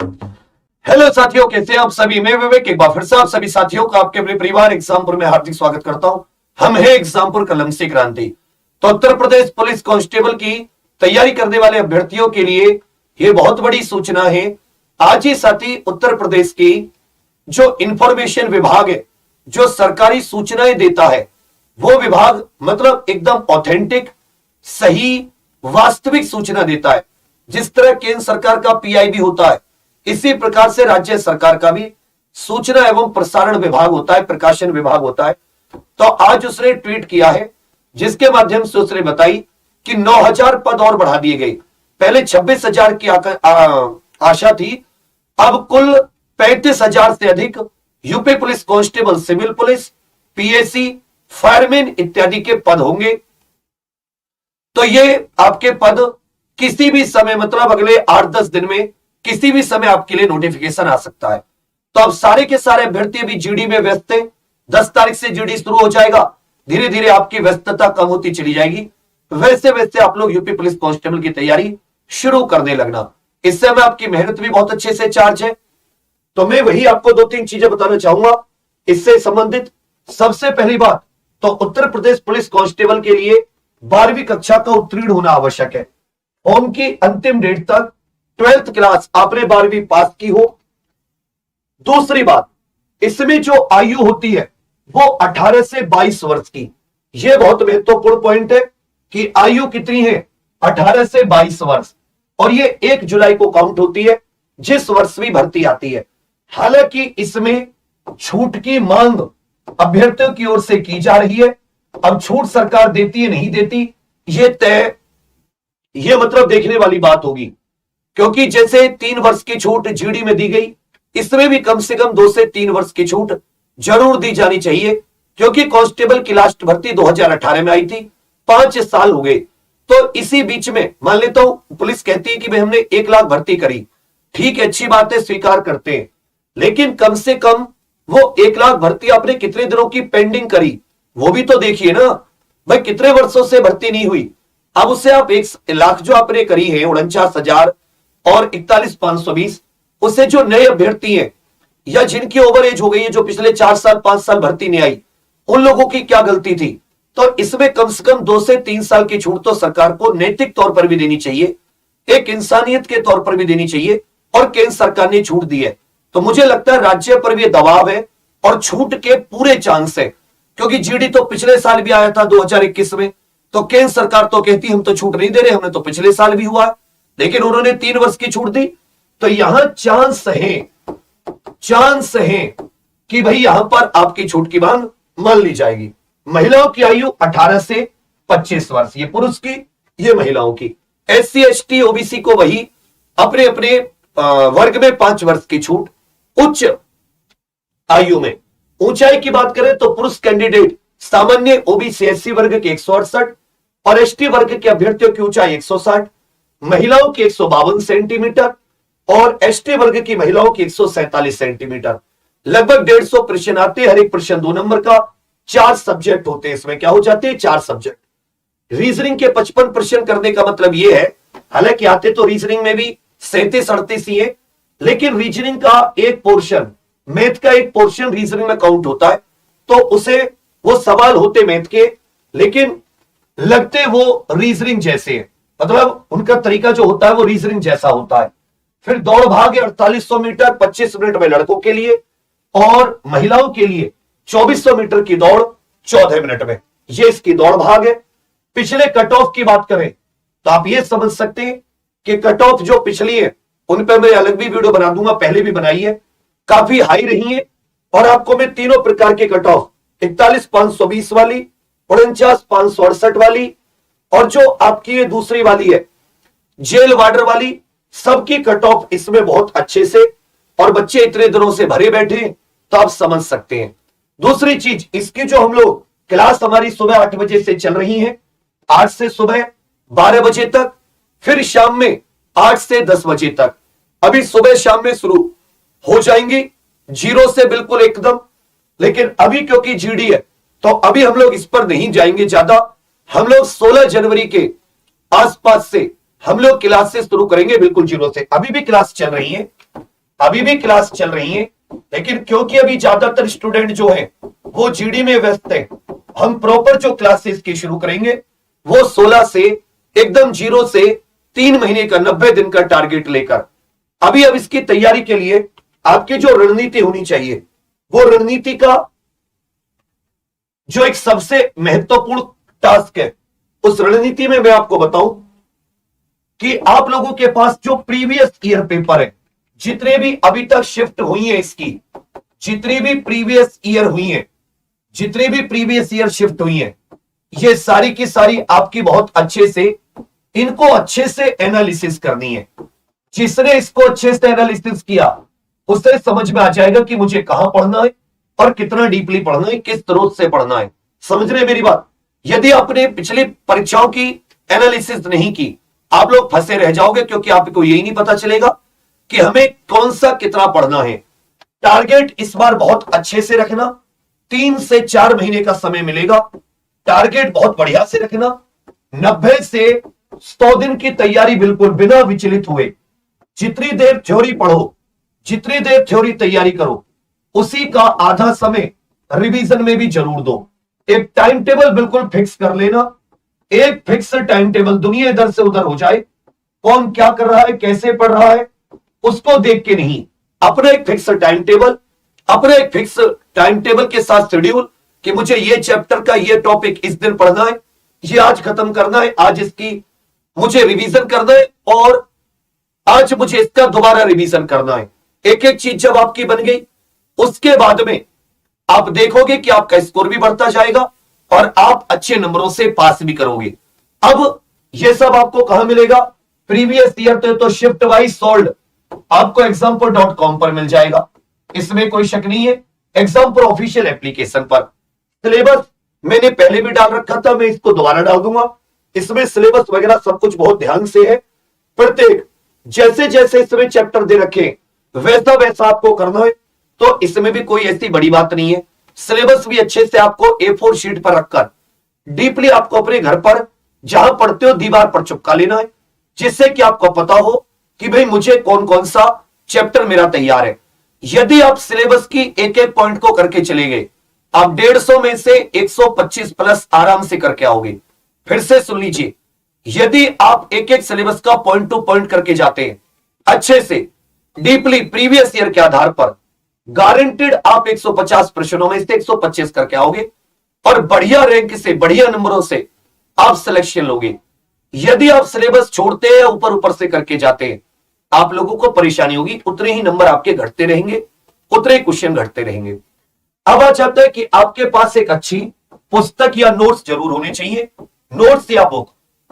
Hello साथियों, कैसे हैं आप सभी। मैं विवेक एक बार फिर से आप सभी साथियों का आपके अपने परिवार एग्जामपुर में हार्दिक स्वागत करता हूं। हम है एग्जामपुर कलम से क्रांति। तो उत्तर प्रदेश पुलिस कांस्टेबल की तैयारी करने वाले अभ्यर्थियों के लिए यह बहुत बड़ी सूचना है। आज ही साथी उत्तर प्रदेश की जो इंफॉर्मेशन विभाग है, जो सरकारी सूचनाएं देता है, वो विभाग मतलब एकदम ऑथेंटिक, सही, वास्तविक सूचना देता है। जिस तरह केंद्र सरकार का पीआईबी होता है, इसी प्रकार से राज्य सरकार का भी सूचना एवं प्रसारण विभाग होता है, प्रकाशन विभाग होता है। तो आज उसने ट्वीट किया है, जिसके माध्यम से उसने बताई कि 9,000 पद और बढ़ा दिए गए। पहले 26,000 की आशा थी, अब कुल 35,000 से अधिक UP police constable, civil police, PAC, fireman इत्यादि के पद होंगे। तो ये आपके पद किसी भी समय मतलब अगले 8-10 दिन में किसी भी समय आपके लिए नोटिफिकेशन आ सकता है। तो अब सारे के सारे अभ्यर्थी अभी जीडी में व्यस्त हैं। 10 तारीख से जीडी शुरू हो जाएगा। धीरे धीरे आपकी व्यस्तता कम होती चली जाएगी। वैसे वैसे आप लोग यूपी पुलिस कांस्टेबल की तैयारी शुरू करने लगना। इस समय आपकी मेहनत भी बहुत अच्छे से चार्ज है। तो मैं वही आपको 2-3 चीजें बताना चाहूंगा इससे संबंधित। सबसे पहली बात तो उत्तर प्रदेश पुलिस कांस्टेबल के लिए 12वीं कक्षा का उत्तीर्ण होना आवश्यक है। फॉर्म की अंतिम डेट तक 12th क्लास आपने 12वीं पास की हो। दूसरी बात, इसमें जो आयु होती है वो 18 से 22 वर्ष की। यह बहुत महत्वपूर्ण पॉइंट है कि आयु कितनी है, 18 से 22 वर्ष। और ये 1 जुलाई को काउंट होती है, जिस वर्ष भी भर्ती आती है। हालांकि इसमें छूट की मांग अभ्यर्थियों की ओर से की जा रही है। अब छूट सरकार देती है नहीं देती, ये मतलब देखने वाली बात होगी। क्योंकि जैसे 3 वर्ष की छूट जीडी में दी गई, इसमें भी कम से कम 2 से 3 वर्ष की छूट जरूर दी जानी चाहिए। क्योंकि कांस्टेबल की लास्ट भर्ती 2018 में आई थी, 5 साल हो गए। तो इसी बीच में मान लेता हूं पुलिस कहती है कि भाई हमने 1 लाख भर्ती करी, ठीक है, अच्छी बात है, स्वीकार करते हैं। लेकिन कम से कम वो 1 लाख भर्ती आपने कितने दिनों की पेंडिंग करी, वो भी तो देखिए ना भाई। कितने वर्षों से भर्ती नहीं हुई। अब उससे आप 1 लाख जो आपने करी है, 49,000 और 41,520, उससे जो नए अभ्यर्थी हैं या जिनकी ओवर एज हो गई है, जो पिछले 4 साल 5 साल भर्ती नहीं आई, उन लोगों की क्या गलती थी। तो इसमें कम से कम 2 से 3 साल की छूट तो सरकार को नैतिक तौर पर भी देनी चाहिए, एक इंसानियत के तौर पर भी देनी चाहिए। और केंद्र सरकार ने छूट दी है, तो मुझे लगता है राज्य पर भी दबाव है और छूट के पूरे चांस है। क्योंकि जीडी तो पिछले साल भी आया था 2021 में, तो केंद्र सरकार तो कहती हम तो छूट नहीं दे रहे, हमने तो पिछले साल भी हुआ है, लेकिन उन्होंने 3 वर्ष की छूट दी। तो यहां चांस है कि भाई यहां पर आपकी छूट की मांग मान ली जाएगी। महिलाओं की आयु 18 से 25 वर्ष, ये पुरुष की, ये महिलाओं की। SC ST OBC को वही अपने अपने वर्ग में 5 वर्ष की छूट। उच्च आयु में ऊंचाई की बात करें तो पुरुष कैंडिडेट सामान्य OBC SC वर्ग के 168 और ST वर्ग के अभ्यर्थियों की ऊंचाई 160, महिलाओं की 152 सेंटीमीटर और ST वर्ग की महिलाओं की 147 सेंटीमीटर। लगभग 150 प्रश्न आते हैं, हर एक प्रश्न 2 नंबर का। 4 सब्जेक्ट होते हैं इसमें। क्या हो जाते हैं? 4 सब्जेक्ट। रीजनिंग के 55 प्रश्न करने का मतलब यह है, हालांकि आते तो रीजनिंग में भी 37-38 ही है, लेकिन रीजनिंग का एक पोर्शन, मैथ का एक पोर्शन रीजनिंग में काउंट होता है। तो उसे वो सवाल होते मैथ के, लेकिन लगते वो रीजनिंग जैसे है, मतलब उनका तरीका जो होता है वो रीजनिंग जैसा होता है। फिर दौड़ भाग है 4800 मीटर 25 मिनट में लड़कों के लिए, और महिलाओं के लिए 2400 मीटर की दौड़ 14 मिनट में। ये इसकी दौड़ भाग है। पिछले कट ऑफ की बात करें तो आप ये समझ सकते हैं कि कट ऑफ जो पिछली है उन पर मैं अलग भी वीडियो बना दूंगा, पहले भी बनाई है, काफी हाई रही है। और आपको मैं तीनों प्रकार के कट ऑफ, 41,520 वाली, 49,568 वाली, और जो आपकी ये दूसरी वाली है जेल वार्डर वाली, सबकी कट ऑफ इसमें बहुत अच्छे से, और बच्चे इतने दिनों से भरे बैठे हैं तो आप समझ सकते हैं। दूसरी चीज, इसकी जो हम लोग क्लास हमारी सुबह 8 बजे से चल रही है, 8 से सुबह 12 बजे तक, फिर शाम में 8 से 10 बजे तक। अभी सुबह शाम में शुरू हो जाएंगी 0 से बिल्कुल एकदम, लेकिन अभी क्योंकि जीडी है तो अभी हम लोग इस पर नहीं जाएंगे ज्यादा। हम लोग 16 जनवरी के आसपास से हम लोग क्लासेस शुरू करेंगे बिल्कुल 0 से। अभी भी क्लास चल रही है, अभी भी क्लास चल रही है, लेकिन क्योंकि अभी ज्यादातर स्टूडेंट जो है वो जीडी में व्यस्त है, हम प्रॉपर जो क्लासेस की शुरू करेंगे वो 16 से एकदम 0 से 3 महीने का 90 दिन का टारगेट लेकर। अभी अब इसकी तैयारी के लिए आपकी जो रणनीति होनी चाहिए, वो रणनीति का जो एक सबसे महत्वपूर्ण टास्क है, उस रणनीति में मैं आपको बताऊं कि आप लोगों के पास जो प्रीवियस ईयर पेपर है, जितने भी अभी तक शिफ्ट हुई है इसकी, जितनी भी प्रीवियस ईयर हुई है, जितनी भी प्रीवियस ईयर शिफ्ट हुई है, ये सारी की सारी आपकी बहुत अच्छे से इनको अच्छे से एनालिसिस करनी है। जिसने इसको अच्छे से एनालिसिस किया उससे समझ में आ जाएगा कि मुझे कहां पढ़ना है और कितना डीपली पढ़ना है, किस स्रोत से पढ़ना है। समझ रहे मेरी बात? यदि आपने पिछली परीक्षाओं की एनालिसिस नहीं की, आप लोग फंसे रह जाओगे, क्योंकि आपको यही नहीं पता चलेगा कि हमें कौन सा कितना पढ़ना है। टारगेट इस बार बहुत अच्छे से रखना, 3 से 4 महीने का समय मिलेगा। टारगेट बहुत बढ़िया से रखना, 90 से 100 दिन की तैयारी बिल्कुल बिना विचलित हुए। जितनी देर थ्योरी पढ़ो, जितनी देर थ्योरी तैयारी करो, उसी का आधा समय रिवीजन में भी जरूर दो। एक टाइम टेबल बिल्कुल फिक्स कर लेना, एक फिक्स टाइम टेबल, दुनिया इधर से उधर हो जाए, कौन क्या कर रहा है, कैसे पढ़ रहा है, उसको देख के नहीं, अपना एक फिक्स टाइम टेबल, अपने एक फिक्स टाइम टेबल के साथ शेड्यूल कि मुझे ये चैप्टर का ये टॉपिक इस दिन पढ़ना है, ये आज खत्म करना है, आज इसकी मुझे रिवीजन करना है और आज मुझे इसका दोबारा रिवीजन करना है। एक एक चीज जब आपकी बन गई, उसके बाद में आप देखोगे कि आपका स्कोर भी बढ़ता जाएगा और आप अच्छे नंबरों से पास भी करोगे। अब यह सब आपको कहां मिलेगा? प्रीवियस ईयर तो शिफ्ट वाइज सोल्ड आपको example.com पर मिल जाएगा, इसमें कोई शक नहीं है। एग्जाम्पल ऑफिशियल एप्लीकेशन पर सिलेबस मैंने पहले भी डाल रखा था, मैं इसको दोबारा डाल दूंगा। इसमें सिलेबस वगैरह सब कुछ बहुत ध्यान से है, प्रत्येक जैसे जैसे इसमें चैप्टर दे रखे वैसा वैसा आपको करना है। तो इसमें भी कोई ऐसी बड़ी बात नहीं है। सिलेबस भी अच्छे से आपको A4 शीट पर रखकर डीपली आपको अपने घर पर जहां पढ़ते हो दीवार पर चिपका लेना है, जिससे कि आपको पता हो कि भाई मुझे कौन कौन सा चैप्टर मेरा तैयार है। यदि आप सिलेबस की एक एक पॉइंट को करके चले गए, आप 150 में से 125 प्लस आराम से करके आओगे। फिर से सुन लीजिए, यदि आप एक एक सिलेबस का पॉइंट टू पॉइंट करके जाते हैं अच्छे से डीपली प्रीवियस ईयर के आधार पर, गारंटेड आप 150 प्रश्नों में से 125 करके आओगे और बढ़िया रैंक से, बढ़िया नंबरों से आप सिलेक्शन लोगे। यदि आप सिलेबस छोड़ते हैं, ऊपर ऊपर से करके जाते हैं, आप लोगों को परेशानी होगी, उतने ही नंबर आपके घटते रहेंगे, उतने ही क्वेश्चन घटते रहेंगे। अब आ जाता है कि आपके पास एक अच्छी पुस्तक या नोट्स जरूर होने चाहिए, नोट्स या बुक,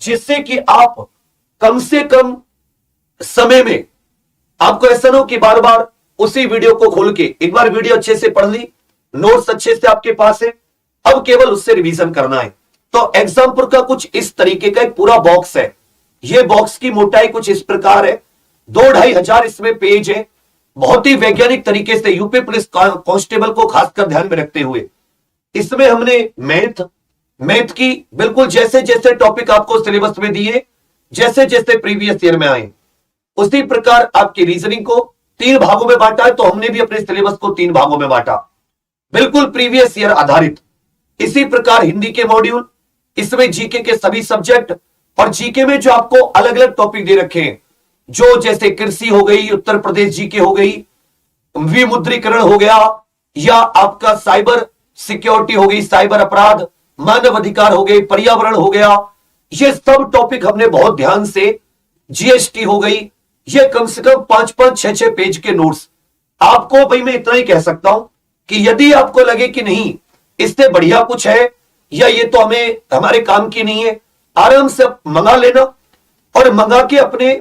जिससे कि आप कम से कम समय में, आपको ऐसा ना हो कि बार बार उसी वीडियो को खोल के, एक बार वीडियो अच्छे से पढ़ ली, नोट्स अच्छे से आपके पास है, अब केवल उससे रिवीजन करना है। तो एग्जाम्पल का कुछ इस तरीके का एक पूरा बॉक्स है। यह बॉक्स की मोटाई कुछ इस प्रकार है, 2-2.5 हजार इसमें पेज है। बहुत ही वैज्ञानिक तरीके से यूपी पुलिस कांस्टेबल को खासकर ध्यान में रखते हुए इसमें हमने मैथ की बिल्कुल जैसे जैसे टॉपिक आपको सिलेबस में दिए, जैसे जैसे प्रीवियस ईयर में आए, उसी प्रकार आपकी रीजनिंग को 3 भागों में बांटा है। तो हमने भी अपने सिलेबस को 3 भागों में बांटा, बिल्कुल प्रीवियस ईयर आधारित। इसी प्रकार हिंदी के मॉड्यूल, इसमें जीके के सभी सब्जेक्ट, और जीके में जो आपको अलग अलग टॉपिक दे रखे हैं, जो जैसे कृषि हो गई, उत्तर प्रदेश जीके हो गई, विमुद्रीकरण हो गया, या आपका साइबर सिक्योरिटी हो गई, साइबर अपराध, मानव अधिकार हो गए, पर्यावरण हो गया, ये सब टॉपिक हमने बहुत ध्यान से, जीएसटी हो गई, ये कम से कम 5-5, 6-6 पेज के नोट्स आपको। भाई मैं इतना ही कह सकता हूं कि यदि आपको लगे कि नहीं इससे बढ़िया कुछ है या ये तो हमें हमारे काम की नहीं है, आराम से मंगा लेना और मंगा के अपने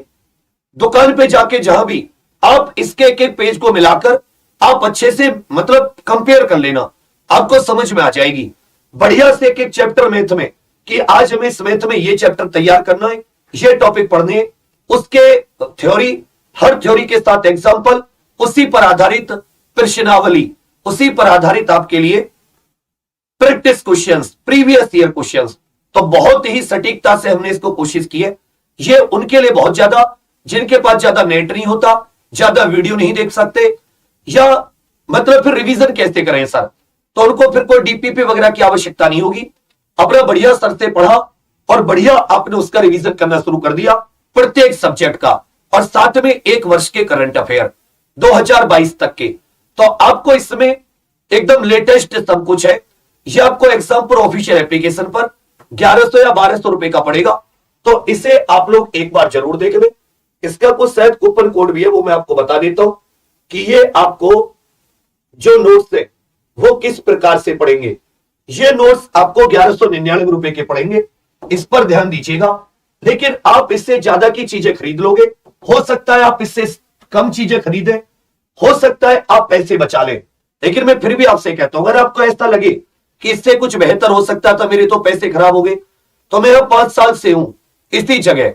दुकान पे जाके जहां भी आप इसके एक एक पेज को मिलाकर आप अच्छे से मतलब कंपेयर कर लेना, आपको समझ में आ जाएगी बढ़िया से एक एक चैप्टर मैथ में कि आज हमें इस मैथ में ये चैप्टर तैयार करना है, ये टॉपिक पढ़ने हैं, उसके थ्योरी, हर थ्योरी के साथ एग्जांपल, उसी पर आधारित प्रश्नावली, उसी पर आधारित आपके लिए practice questions, previous year questions. तो बहुत ही सटीकता से हमने इसको कोशिश की है। ये उनके लिए बहुत ज्यादा, जिनके पास ज्यादा नेट नहीं होता, ज्यादा वीडियो नहीं देख सकते, या मतलब फिर रिवीजन कैसे करें सर? तो उनको फिर कोई डीपीपी वगैरह की आवश्यकता नहीं होगी। अपना बढ़िया सर से पढ़ा और बढ़िया आपने उसका रिवीजन करना शुरू कर दिया प्रत्येक सब्जेक्ट का, और साथ में एक वर्ष के करंट अफेयर 2022 तक के, तो आपको इसमें एकदम लेटेस्ट सब कुछ है। यह आपको एग्जाम पर ऑफिशियल एप्लीकेशन पर 1100 या 1200 रुपए का पड़ेगा। तो इसे आप लोग एक बार जरूर देख लें। इसका कुछ शायद कूपन कोड भी है, वो मैं आपको बता देता हूं कि ये आपको जो नोट्स है वो किस प्रकार से पढ़ेंगे। ये नोट्स आपको 1199 रुपए के पड़ेंगे, इस पर ध्यान दीजिएगा। लेकिन आप इससे ज्यादा की चीजें खरीद लोगे, हो सकता है आप इससे कम चीजें खरीदें, हो सकता है आप पैसे बचा लें। लेकिन मैं फिर भी आपसे कहता हूं, अगर आपको ऐसा लगे कि इससे कुछ बेहतर हो सकता था, मेरे तो पैसे खराब हो गए, तो मैं अब 5 साल से हूं इसी जगह,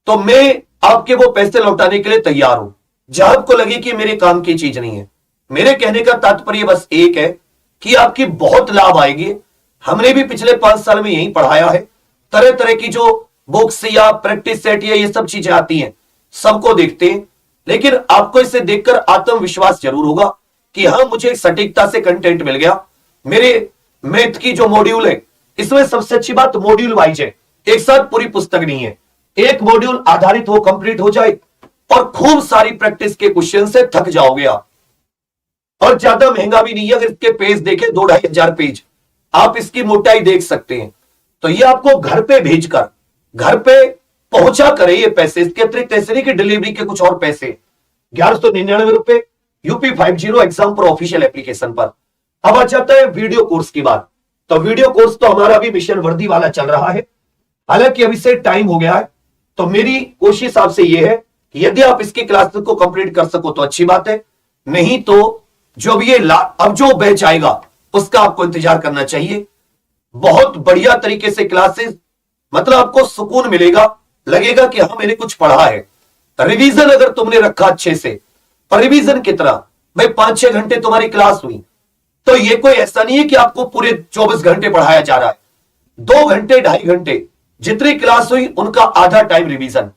तो मैं आपके वो पैसे लौटाने के लिए तैयार हूं जहां आपको लगे कि मेरे काम की चीज नहीं है। मेरे कहने का तात्पर्य बस एक है कि आपकी बहुत लाभ आएगी। हमने भी पिछले 5 साल में यही पढ़ाया है। तरह तरह की जो बुक्स या प्रैक्टिस सेट या ये सब चीजें आती हैं, सबको देखते हैं। लेकिन आपको इसे देखकर आत्मविश्वास जरूर होगा कि हाँ, मुझे सटीकता से कंटेंट मिल गया। मेरे मैथ की जो मॉड्यूल है, इसमें सबसे अच्छी बात मॉड्यूल वाइज है, एक साथ पूरी पुस्तक नहीं है। एक मॉड्यूल आधारित हो, कंप्लीट हो जाए और खूब सारी प्रैक्टिस के क्वेश्चन से थक जाओगे आप। और ज्यादा महंगा भी नहीं है। अगर इसके पेज देखें 2-2.5 पेज, आप इसकी मोटाई देख सकते हैं। तो ये आपको घर पे भेजकर, घर पे पहुंचा करे ये पैसे। इसके अतिरिक्त ऐसे नहीं कि डिलीवरी के कुछ और पैसे। 1199 रुपए यूपी 50 एग्जाम पर ऑफिशियल एप्लीकेशन पर। अब आ जाता है वीडियो कोर्स की बात। तो वीडियो कोर्स तो हमारा भी मिशन वर्दी वाला चल रहा है। हालांकि अभी से टाइम हो गया है, तो मेरी कोशिश आपसे यह है कि यदि आप इसकी क्लासेस को कंप्लीट कर सको तो अच्छी बात है, नहीं तो जो भी ये अब जो बैच आएगा उसका आपको इंतजार करना चाहिए। बहुत बढ़िया तरीके से क्लासेस, मतलब आपको सुकून मिलेगा, लगेगा कि हाँ, मैंने कुछ पढ़ा है। रिवीजन अगर तुमने रखा अच्छे से, और रिवीजन कितना भाई, 5-6 घंटे तुम्हारी क्लास हुई, तो ये कोई ऐसा नहीं है कि आपको पूरे 24 घंटे पढ़ाया जा रहा है। 2 घंटे 2.5 घंटे जितनी क्लास हुई उनका आधा टाइम रिवीजन,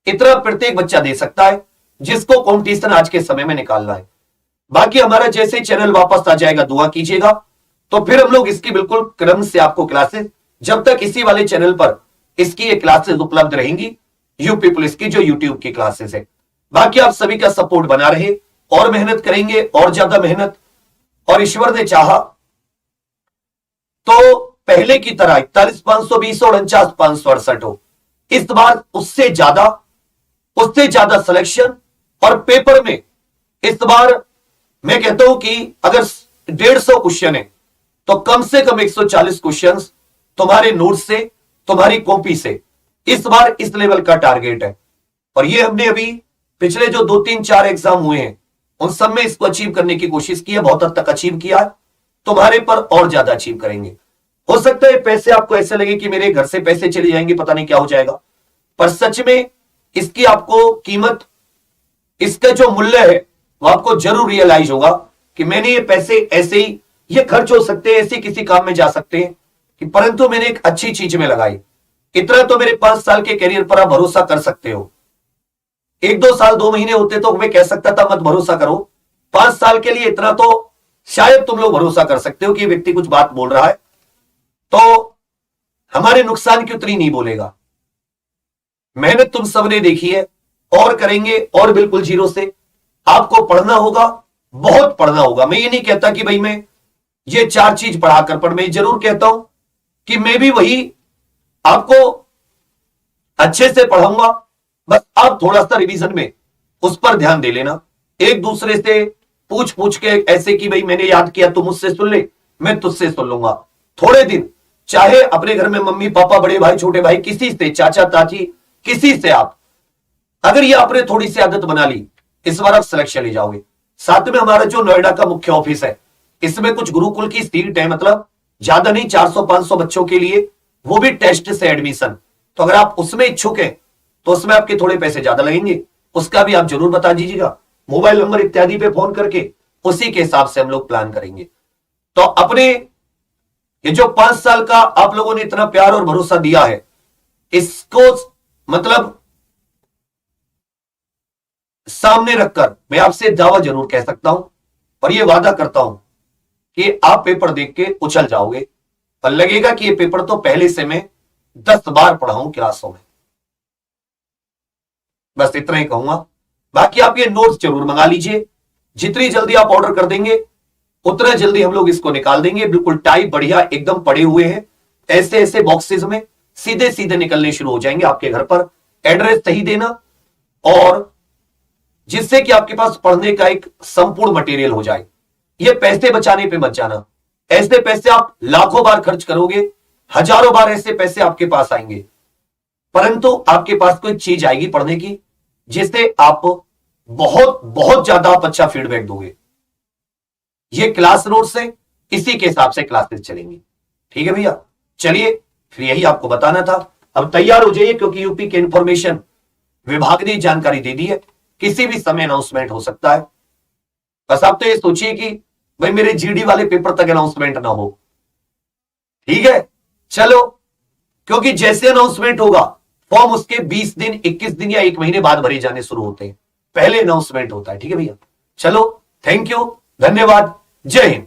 इतना प्रत्येक बच्चा दे सकता है जिसको कंपटीशन आज के समय में निकालना है। बाकी हमारा जैसे चैनल वापस आ जाएगा, दुआ कीजिएगा, तो फिर हम लोग इसकी बिल्कुल क्रम से आपको क्लासेस, जब तक इसी वाले चैनल पर इसकी ये क्लासेस उपलब्ध रहेंगी, यूपी पुलिस की जो यूट्यूब की क्लासेस है। बाकी आप सभी का सपोर्ट बना रहे, और मेहनत करेंगे, और ज्यादा मेहनत, और ईश्वर ने चाहा तो पहले की तरह 41,520 और 49,568 हो। इस बार उससे ज्यादा सिलेक्शन, और पेपर में इस बार मैं कहता हूं कि अगर 150 क्वेश्चन है तो कम से कम 140 क्वेश्चन तुम्हारे नोट से, तुम्हारी कॉपी से, इस बार इस लेवल का टारगेट है। और ये हमने अभी पिछले जो 2-3-4 एग्जाम हुए हैं उन सब में इसको अचीव करने की कोशिश की है, बहुत हद तक अचीव किया है। तुम्हारे पर और ज्यादा अचीव करेंगे। हो सकता है पैसे आपको ऐसे लगे कि मेरे घर से पैसे चले जाएंगे, पता नहीं क्या हो जाएगा, पर सच में इसकी आपको कीमत, इसका जो मूल्य है वो आपको जरूर रियलाइज होगा कि मैंने ये पैसे ऐसे ही, ये खर्च हो सकते हैं, ऐसे किसी काम में जा सकते हैं, कि परंतु मैंने एक अच्छी चीज में लगाई। इतना तो मेरे 5 साल के करियर पर आप भरोसा कर सकते हो। 1-2 साल 2 महीने होते तो मैं कह सकता था मत भरोसा करो। 5 साल के लिए इतना तो शायद तुम लोग भरोसा कर सकते हो कि व्यक्ति कुछ बात बोल रहा है, तो हमारे नुकसान की उतनी नहीं बोलेगा। मेहनत तुम सबने देखी है, और करेंगे, और बिल्कुल जीरो से। आपको पढ़ना होगा, बहुत पढ़ना होगा। मैं ये नहीं कहता कि भाई मैं ये 4 चीज पढ़ाकर पढ़, मैं जरूर कहता हूं कि मैं भी वही आपको अच्छे से पढ़ाऊंगा, बस आप थोड़ा सा रिवीजन में उस पर ध्यान दे लेना। एक दूसरे से पूछ पूछ के, ऐसे कि भाई मैंने याद किया तुम मुझसे सुन ले, मैं तुझसे सुन लूंगा। थोड़े दिन चाहे अपने घर में मम्मी पापा, बड़े भाई, छोटे भाई, किसी से, चाचा चाची, किसी से आप, अगर ये आपने थोड़ी सी आदत बना ली, इस बार आप सिलेक्शन ले जाओगे। साथ में हमारा जो नोएडा का मुख्य ऑफिस है, इसमें कुछ गुरुकुल की सीट है, मतलब ज्यादा नहीं, 400-500 बच्चों के लिए, वो भी टेस्ट से एडमिशन। तो अगर आप उसमें इच्छुक हैं तो उसमें आपके थोड़े पैसे ज्यादा लगेंगे, उसका भी आप जरूर बता दीजिएगा, मोबाइल नंबर इत्यादि पे फोन करके, उसी के हिसाब से हम लोग प्लान करेंगे। तो अपने ये जो 5 साल का आप लोगों ने इतना प्यार और भरोसा दिया है, इसको मतलब सामने रखकर मैं आपसे दावा जरूर कह सकता हूं और यह वादा करता हूं कि आप पेपर देख के उछल जाओगे और लगेगा कि यह पेपर तो पहले से मैं 10 बार पढ़ा हूं क्लासों में। बस इतना ही कहूंगा। बाकी आप ये नोट्स जरूर मंगा लीजिए। जितनी जल्दी आप ऑर्डर कर देंगे उतना जल्दी हम लोग इसको निकाल देंगे। बिल्कुल टाइप बढ़िया एकदम पड़े हुए हैं, ऐसे ऐसे बॉक्सेस में सीधे सीधे निकलने शुरू हो जाएंगे आपके घर पर। एड्रेस सही देना और जिससे कि आपके पास पढ़ने का एक संपूर्ण मटेरियल हो जाए। ये पैसे बचाने पे मत जाना। ऐसे पैसे आप लाखों बार खर्च करोगे, हजारों बार ऐसे पैसे आपके पास आएंगे, परंतु आपके पास कोई चीज आएगी पढ़ने की जिससे आप बहुत बहुत ज्यादा आप अच्छा फीडबैक दोगे। ये क्लास नोट्स है, इसी के हिसाब से क्लासेस चलेंगी। ठीक है भैया, चलिए फिर यही आपको बताना था। अब तैयार हो जाइए क्योंकि यूपी के इंफॉर्मेशन विभाग ने जानकारी दे दी है, किसी भी समय अनाउंसमेंट हो सकता है। बस आप तो ये सोचिए कि भाई मेरे जीडी वाले पेपर तक अनाउंसमेंट ना हो। ठीक है, चलो, क्योंकि जैसे अनाउंसमेंट होगा फॉर्म उसके 20 दिन 21 दिन या 1 महीने बाद भरे जाने शुरू होते हैं, पहले अनाउंसमेंट होता है। ठीक है भैया, चलो, थैंक यू, धन्यवाद, जय हिंद।